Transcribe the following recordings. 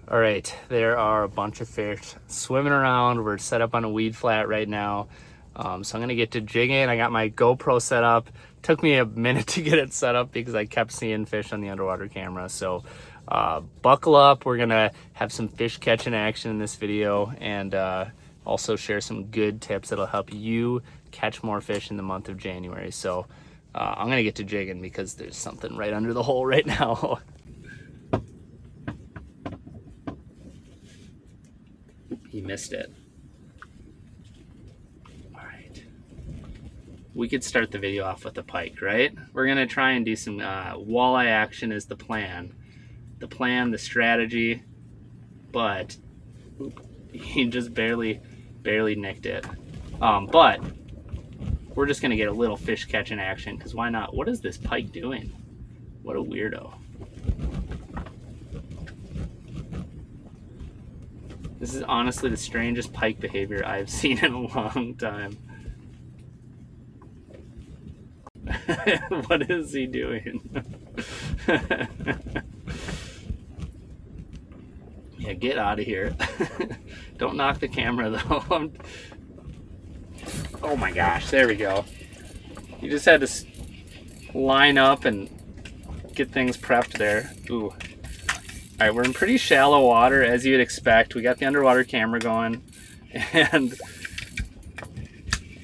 All right, there are a bunch of fish swimming around. We're set up on a weed flat right now. So I'm gonna get to jigging. I got my GoPro set up. Took me a minute to get it set up because I kept seeing fish on the underwater camera. So buckle up. We're gonna have some fish catching action in this video, and also share some good tips that'll help you catch more fish in the month of January. So I'm gonna get to jigging because there's something right under the hole right now. He missed it. All right. We could start the video off with a pike, right? We're gonna try and do some walleye action is the plan. The strategy, but he just barely nicked it. But we're just gonna get a little fish catching action, because why not? What is this pike doing? What a weirdo. This is honestly the strangest pike behavior I've seen in a long time. What is he doing? Yeah, get out of here. Don't knock the camera though. Oh my gosh, there we go. You just had to line up and get things prepped there. Ooh. All right, we're in pretty shallow water, as you'd expect. We got the underwater camera going, and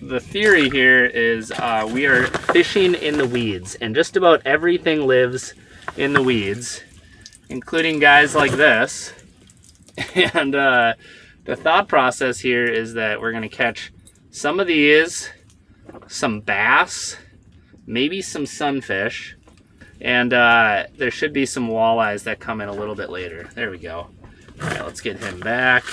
the theory here is we are fishing in the weeds, and just about everything lives in the weeds, including guys like this. And the thought process here is that we're gonna catch some of these, some bass, maybe some sunfish, and there should be some walleyes that come in a little bit later. There we go. All right, let's get him back.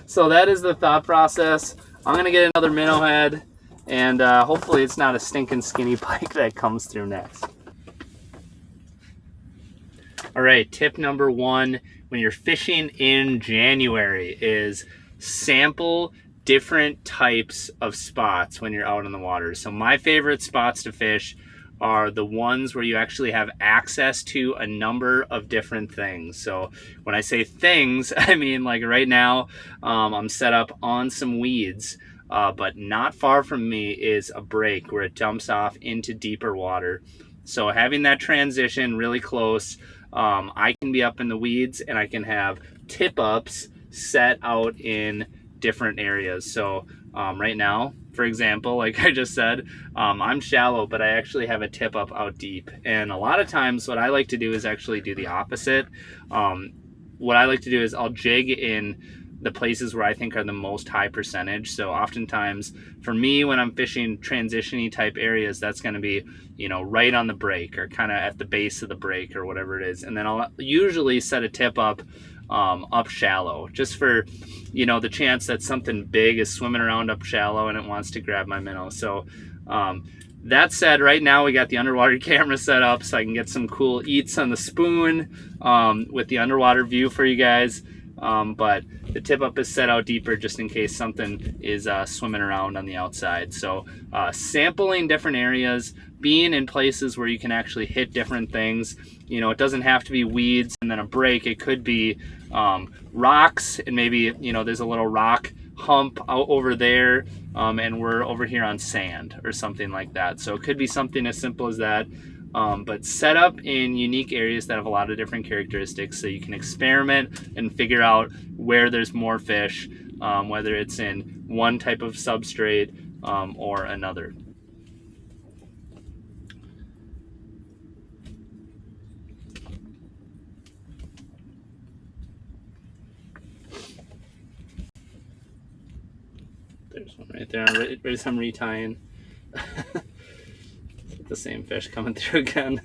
So that is the thought process. I'm gonna get another minnow head, and hopefully it's not a stinking skinny pike that comes through next. All right, tip number one when you're fishing in January is sample different types of spots when you're out in the water. So my favorite spots to fish are the ones where you actually have access to a number of different things. So when I say things, I mean like right now I'm set up on some weeds, but not far from me is a break where it dumps off into deeper water. So having that transition really close, I can be up in the weeds and I can have tip-ups set out in different areas. So right now, for example, like I just said, I'm shallow, but I actually have a tip up out deep. And a lot of times what I like to do is actually do the opposite. What I like to do is I'll jig in the places where I think are the most high percentage. So oftentimes for me, when I'm fishing transition-y type areas, that's going to be, you know, right on the break or kind of at the base of the break or whatever it is. And then I'll usually set a tip up shallow, just for, you know, the chance that something big is swimming around up shallow and it wants to grab my minnow. So that said, right now we got the underwater camera set up so I can get some cool eats on the spoon with the underwater view for you guys. But the tip up is set out deeper just in case something is swimming around on the outside. So sampling different areas, being in places where you can actually hit different things. You know, it doesn't have to be weeds and then a break. It could be rocks, and maybe, you know, there's a little rock hump out over there, and we're over here on sand or something like that. So it could be something as simple as that. But set up in unique areas that have a lot of different characteristics so you can experiment and figure out where there's more fish, whether it's in one type of substrate or another. There's one right there. Ready some retying. The same fish coming through again.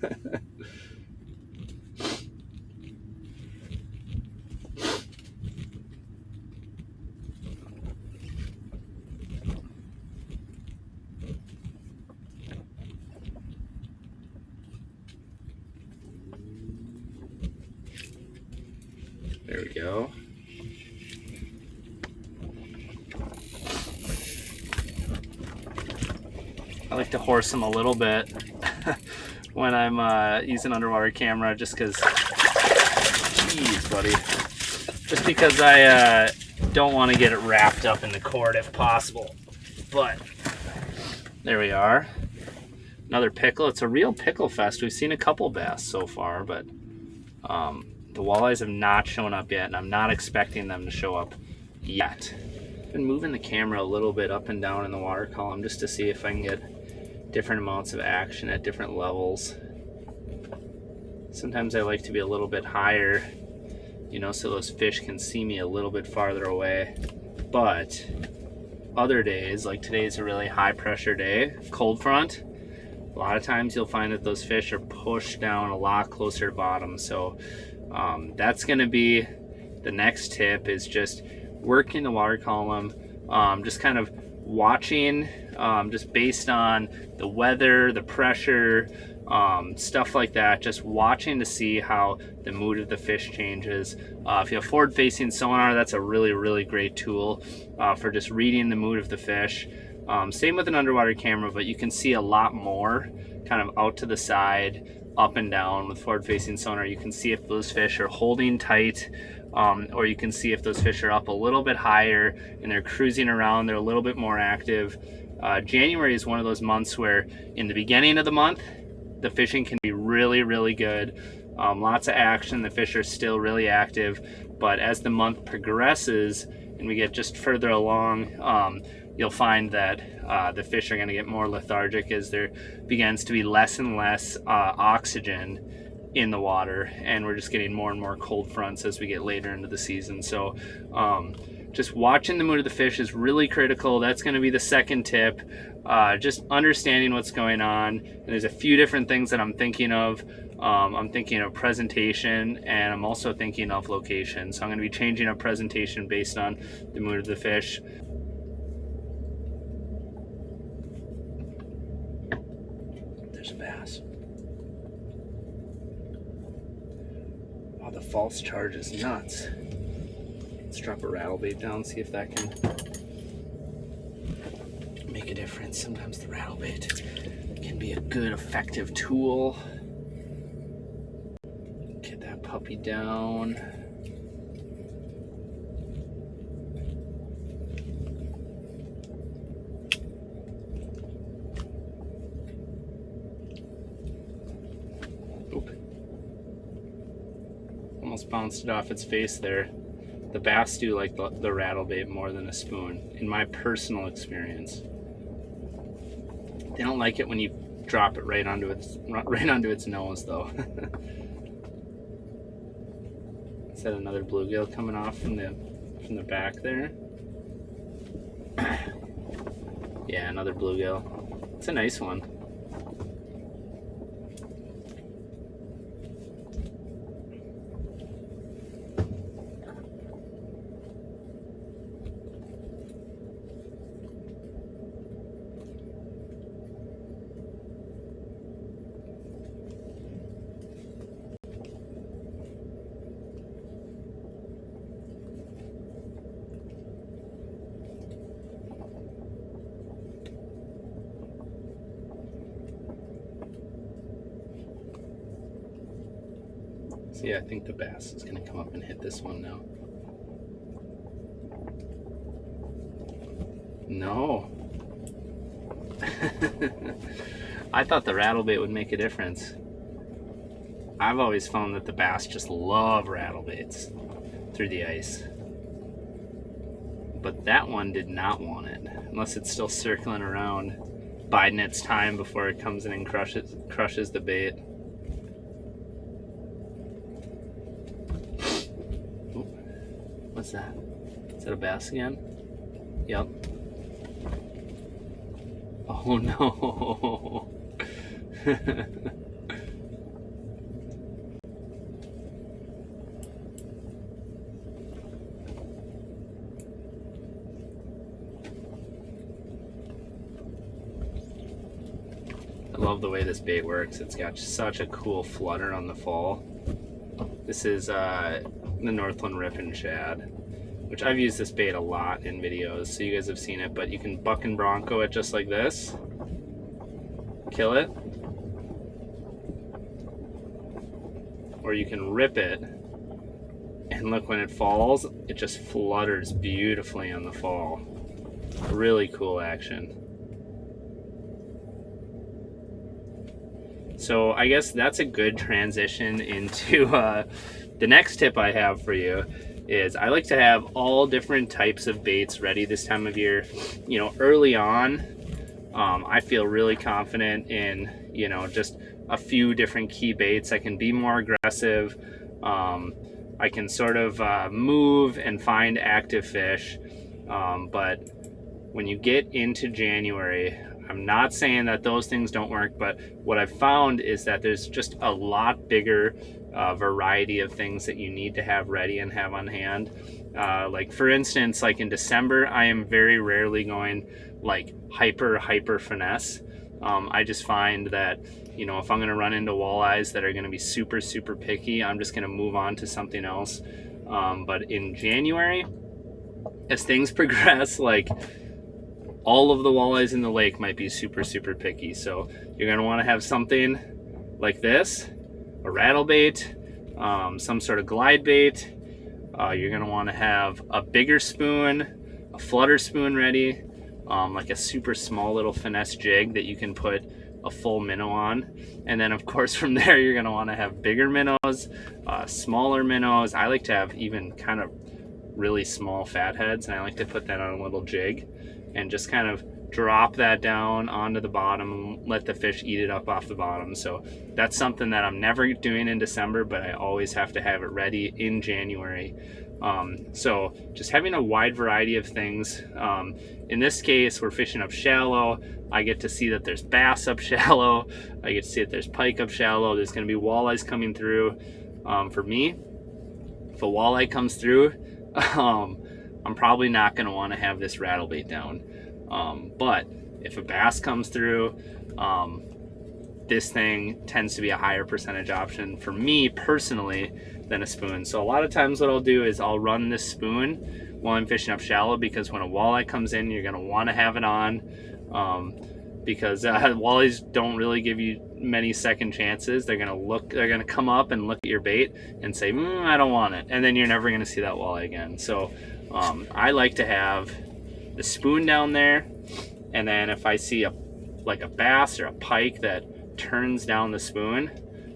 There we go. I like to horse them a little bit when I'm using underwater camera, just because Jeez, buddy. Just because I don't want to get it wrapped up in the cord if possible. But there we are. Another pickle. It's a real pickle fest. We've seen a couple bass so far, but the walleyes have not shown up yet, and I'm not expecting them to show up yet. I've been moving the camera a little bit up and down in the water column just to see if I can get different amounts of action at different levels. Sometimes I like to be a little bit higher, you know, so those fish can see me a little bit farther away. But other days, like today's a really high pressure day, cold front, a lot of times you'll find that those fish are pushed down a lot closer to bottom. So that's going to be the next tip, is just working the water column, just kind of watching, just based on the weather, the pressure, stuff like that, just watching to see how the mood of the fish changes. If you have forward facing sonar, that's a really great tool for just reading the mood of the fish. Same with an underwater camera, but you can see a lot more kind of out to the side, up and down. With forward facing sonar, you can see if those fish are holding tight, or you can see if those fish are up a little bit higher and they're cruising around, they're a little bit more active. January is one of those months where in the beginning of the month, the fishing can be really good. Lots of action, the fish are still really active, but as the month progresses and we get just further along, you'll find that the fish are going to get more lethargic as there begins to be less and less oxygen in the water, and we're just getting more and more cold fronts as we get later into the season. So just watching the mood of the fish is really critical. That's going to be the second tip. Just understanding what's going on. And there's a few different things that I'm thinking of. I'm thinking of presentation, and I'm also thinking of location. So I'm going to be changing up presentation based on the mood of the fish. There's a bass. Wow, the false charge is nuts. Let's drop a rattle bait down, see if that can make a difference. Sometimes the rattle bait can be a good, effective tool. Get that puppy down. Oop. Almost bounced it off its face there. The bass do like the rattle bait more than a spoon, in my personal experience. They don't like it when you drop it right onto its nose, though. Is that another bluegill coming off from the back there? Yeah, another bluegill. It's a nice one. See, I think the bass is going to come up and hit this one now. No. I thought the rattle bait would make a difference. I've always found that the bass just love rattle baits through the ice. But that one did not want it, unless it's still circling around, biding its time before it comes in and crushes the bait. What's that? Is that a bass again? Yep. Oh no. I love the way this bait works. It's got such a cool flutter on the fall. This is the Northland Rip and Shad, which I've used this bait a lot in videos, so you guys have seen it, but you can buck and bronco it just like this. Kill it. or you can rip it, and look, when it falls, it just flutters beautifully on the fall. Really cool action. So I guess that's a good transition into the next tip I have for you. Is I like to have all different types of baits ready this time of year. You know, early on, I feel really confident in, you know, just a few different key baits. I can be more aggressive. I can sort of move and find active fish. But when you get into January, I'm not saying that those things don't work, but what I've found is that there's just a lot bigger variety of things that you need to have ready and have on hand. Like for instance, like in December, I am very rarely going like hyper finesse. I just find that, you know, if I'm going to run into walleyes that are going to be super picky, I'm just going to move on to something else. But in January, as things progress, like all of the walleyes in the lake might be super picky. So you're going to want to have something like this, a rattle bait, some sort of glide bait. You're going to want to have a bigger spoon, a flutter spoon ready, like a super small little finesse jig that you can put a full minnow on. And then of course from there you're going to want to have bigger minnows, smaller minnows. I like to have even kind of really small fatheads, and I like to put that on a little jig and just kind of drop that down onto the bottom and let the fish eat it up off the bottom. So that's something that I'm never doing in December, but I always have to have it ready in January. So just having a wide variety of things. In this case, we're fishing up shallow. I get to see that there's bass up shallow. I get to see that there's pike up shallow. There's going to be walleyes coming through. For me, if a walleye comes through, I'm probably not going to want to have this rattle bait down. But if a bass comes through, this thing tends to be a higher percentage option for me personally than a spoon. So a lot of times what I'll do is I'll run this spoon while I'm fishing up shallow, because when a walleye comes in, you're going to want to have it on, because walleyes don't really give you many second chances. They're going to come up and look at your bait and say, I don't want it. And then you're never going to see that walleye again. So I like to have the spoon down there, and then if I see a bass or a pike that turns down the spoon,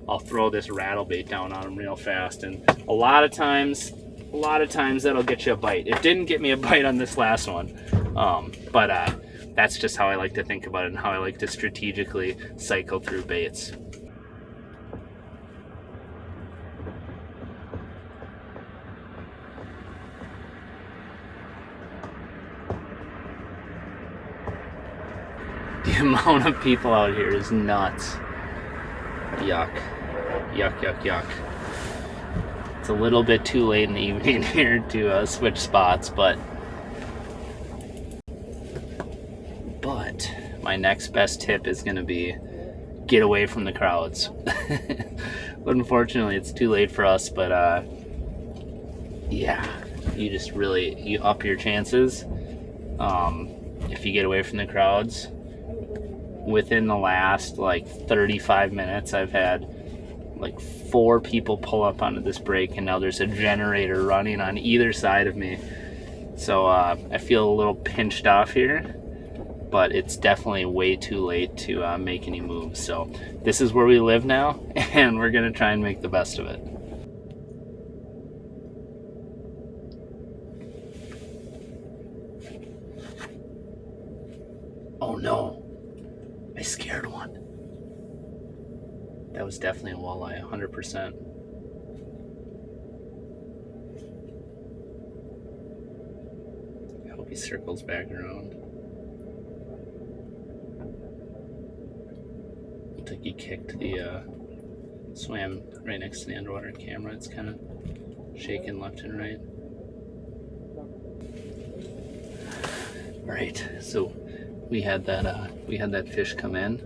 I'll throw this rattle bait down on them real fast. And a lot of times that'll get you a bite. It didn't get me a bite on this last one, but that's just how I like to think about it and how I like to strategically cycle through baits. The amount of people out here is nuts. Yuck. Yuck. It's a little bit too late in the evening here to switch spots, but my next best tip is going to be get away from the crowds. But unfortunately, it's too late for us, but yeah, you up your chances if you get away from the crowds. Within the last 35 minutes, I've had 4 people pull up onto this break, and now there's a generator running on either side of me. So I feel a little pinched off here, but it's definitely way too late to make any moves. So this is where we live now, and we're gonna try and make the best of it. Oh no, I scared one. That was definitely a walleye, 100%. I hope he circles back around. Looks like he kicked the swam right next to the underwater camera. It's kind of shaking left and right. Right, so we had that fish come in,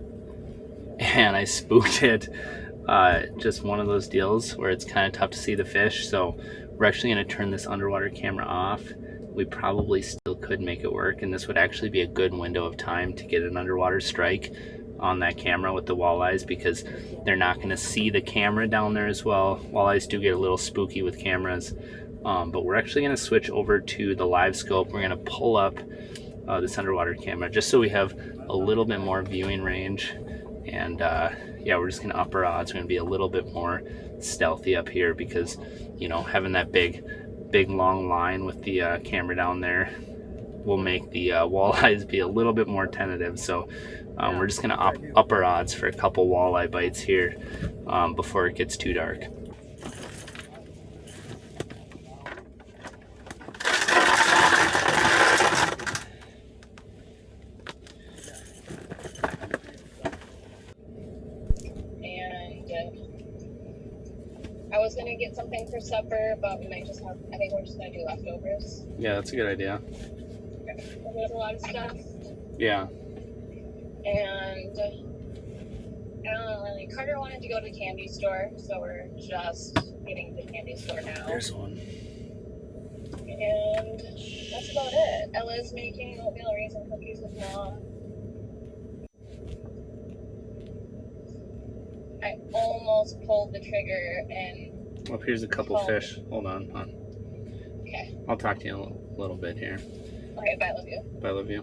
and I spooked it. Just one of those deals where it's kind of tough to see the fish, so we're actually going to turn this underwater camera off. We probably still could make it work, and this would actually be a good window of time to get an underwater strike on that camera with the walleyes because they're not going to see the camera down there as well. Walleyes do get a little spooky with cameras, but we're actually going to switch over to the live scope. We're going to pull up this underwater camera just so we have a little bit more viewing range. And yeah, we're just going to up our odds. We're going to be a little bit more stealthy up here because, you know, having that big long line with the camera down there will make the walleyes be a little bit more tentative. So we're just going to up our odds for a couple walleye bites here before it gets too dark. I was gonna get something for supper, but we might just have, I think we're just gonna do leftovers. Yeah, that's a good idea. There's a lot of stuff. Yeah. And Carter wanted to go to the candy store, so we're just getting to the candy store now. There's one. And that's about it. Ella's making oatmeal raisin cookies with Mom. I almost pulled the trigger and... Oh, here's a couple fish. Hold on, hon. Okay. I'll talk to you in a little bit here. Okay, bye, love you. Bye, love you.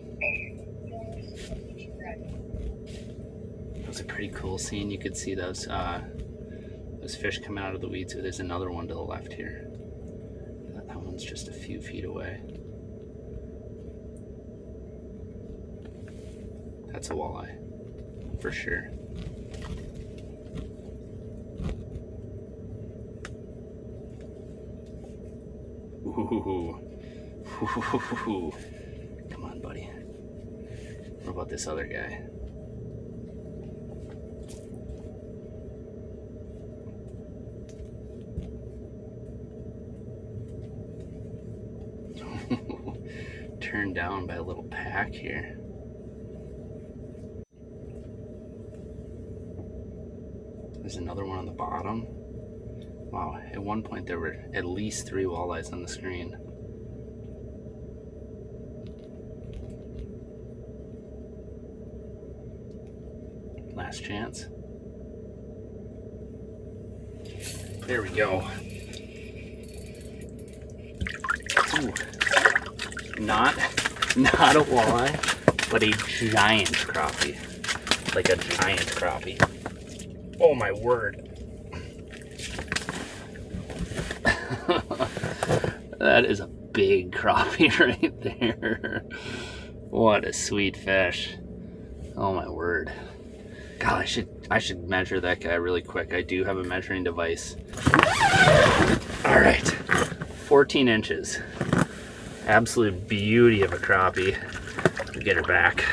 That was a pretty cool scene. You could see those fish coming out of the weeds. There's another one to the left here. That one's just a few feet away. That's a walleye, for sure. Ooh. Ooh. Come on, buddy. What about this other guy? Turned down by a little pack here. There's another one on the bottom. Wow, at one point there were at least 3 walleyes on the screen. Last chance. There we go. Ooh. Not a walleye, but a giant crappie. Like a giant crappie. Oh my word. That is a big crappie right there. What a sweet fish. Oh my word. God, I should measure that guy really quick. I do have a measuring device. All right, 14 inches. Absolute beauty of a crappie. Get her back.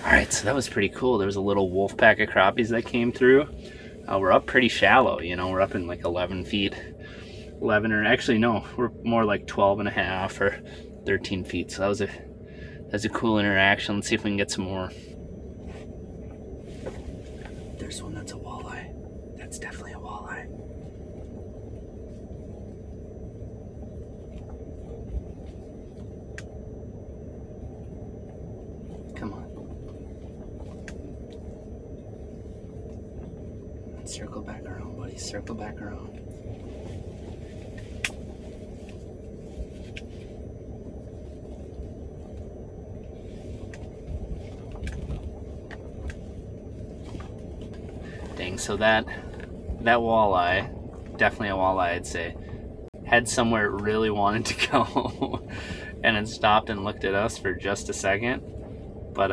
All right, so that was pretty cool. There was a little wolf pack of crappies that came through. We're up pretty shallow, you know, we're up in like 11 feet. 11, or actually no, we're more like 12 and a half or 13 feet. So that was a cool interaction. Let's see if we can get some more. There's one that's a walleye. That's definitely a walleye. Come on. Circle back around, buddy. Circle back around. Dang, so that walleye, definitely a walleye, I'd say, had somewhere it really wanted to go and it stopped and looked at us for just a second, but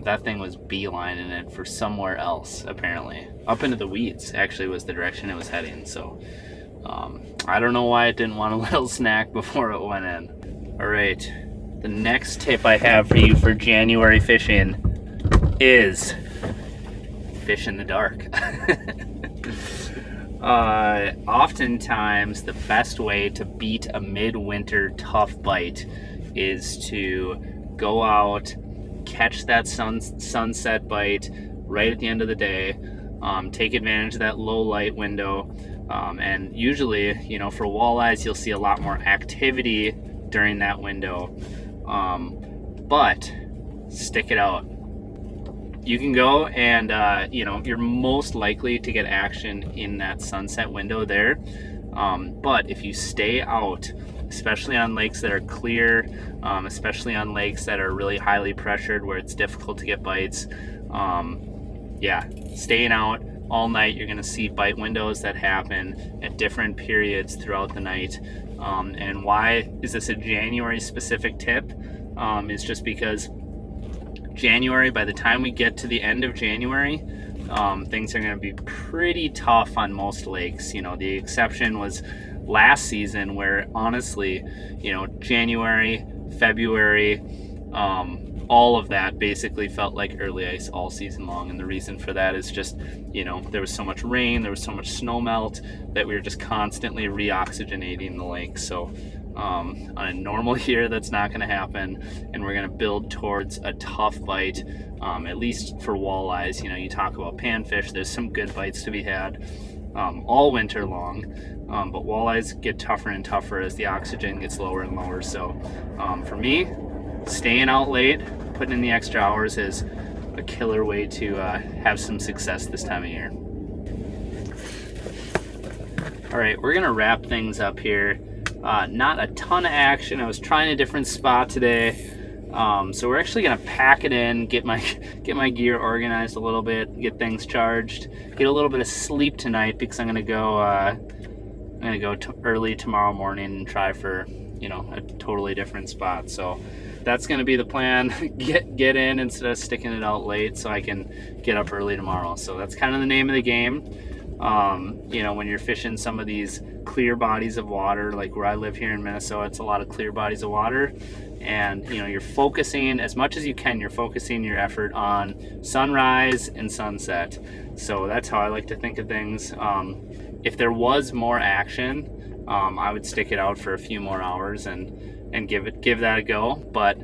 that thing was beelining it for somewhere else, apparently. Up into the weeds, actually, was the direction it was heading, so I don't know why it didn't want a little snack before it went in. All right, the next tip I have for you for January fishing is fish in the dark. Oftentimes, the best way to beat a midwinter tough bite is to go out, catch that sunset bite right at the end of the day, take advantage of that low light window, and usually, you know, for walleyes, you'll see a lot more activity during that window, but stick it out you can go and you know, you're most likely to get action in that sunset window there. But if you stay out, especially on lakes that are clear, especially on lakes that are really highly pressured where it's difficult to get bites, yeah, staying out all night, you're going to see bite windows that happen at different periods throughout the night. And why is this a January specific tip? Is just because January, by the time we get to the end of January, things are going to be pretty tough on most lakes. You know, the exception was last season where honestly, you know, January, February, all of that basically felt like early ice all season long. And the reason for that is just, you know, there was so much rain, there was so much snow melt that we were just constantly reoxygenating the lake. So on a normal year, that's not going to happen, and we're going to build towards a tough bite, at least for walleyes. You know, you talk about panfish, there's some good bites to be had all winter long, but walleyes get tougher and tougher as the oxygen gets lower and lower. So for me, staying out late, putting in the extra hours is a killer way to have some success this time of year. All right, we're gonna wrap things up here. Not a ton of action. I was trying a different spot today, so we're actually gonna pack it in, get my gear organized a little bit, get things charged, get a little bit of sleep tonight because I'm gonna go early tomorrow morning and try for, you know, a totally different spot. So that's gonna be the plan. get in instead of sticking it out late so I can get up early tomorrow. So that's kind of the name of the game. You know, when you're fishing some of these clear bodies of water, like where I live here in Minnesota, it's a lot of clear bodies of water, and you know, you're focusing as much as you can, you're focusing your effort on sunrise and sunset. So that's how I like to think of things. If there was more action, I would stick it out for a few more hours and give that a go. But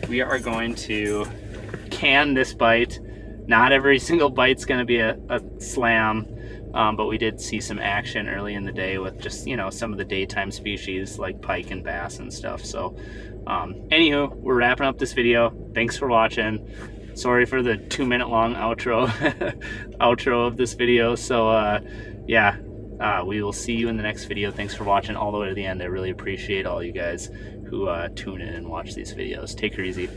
we are going to can this bite. Not every single bite's going to be a slam, but we did see some action early in the day with just, you know, some of the daytime species like pike and bass and stuff. So anywho, we're wrapping up this video. Thanks for watching. Sorry for the 2-minute long outro of this video. So yeah, we will see you in the next video. Thanks for watching all the way to the end. I really appreciate all you guys who tune in and watch these videos. Take her easy.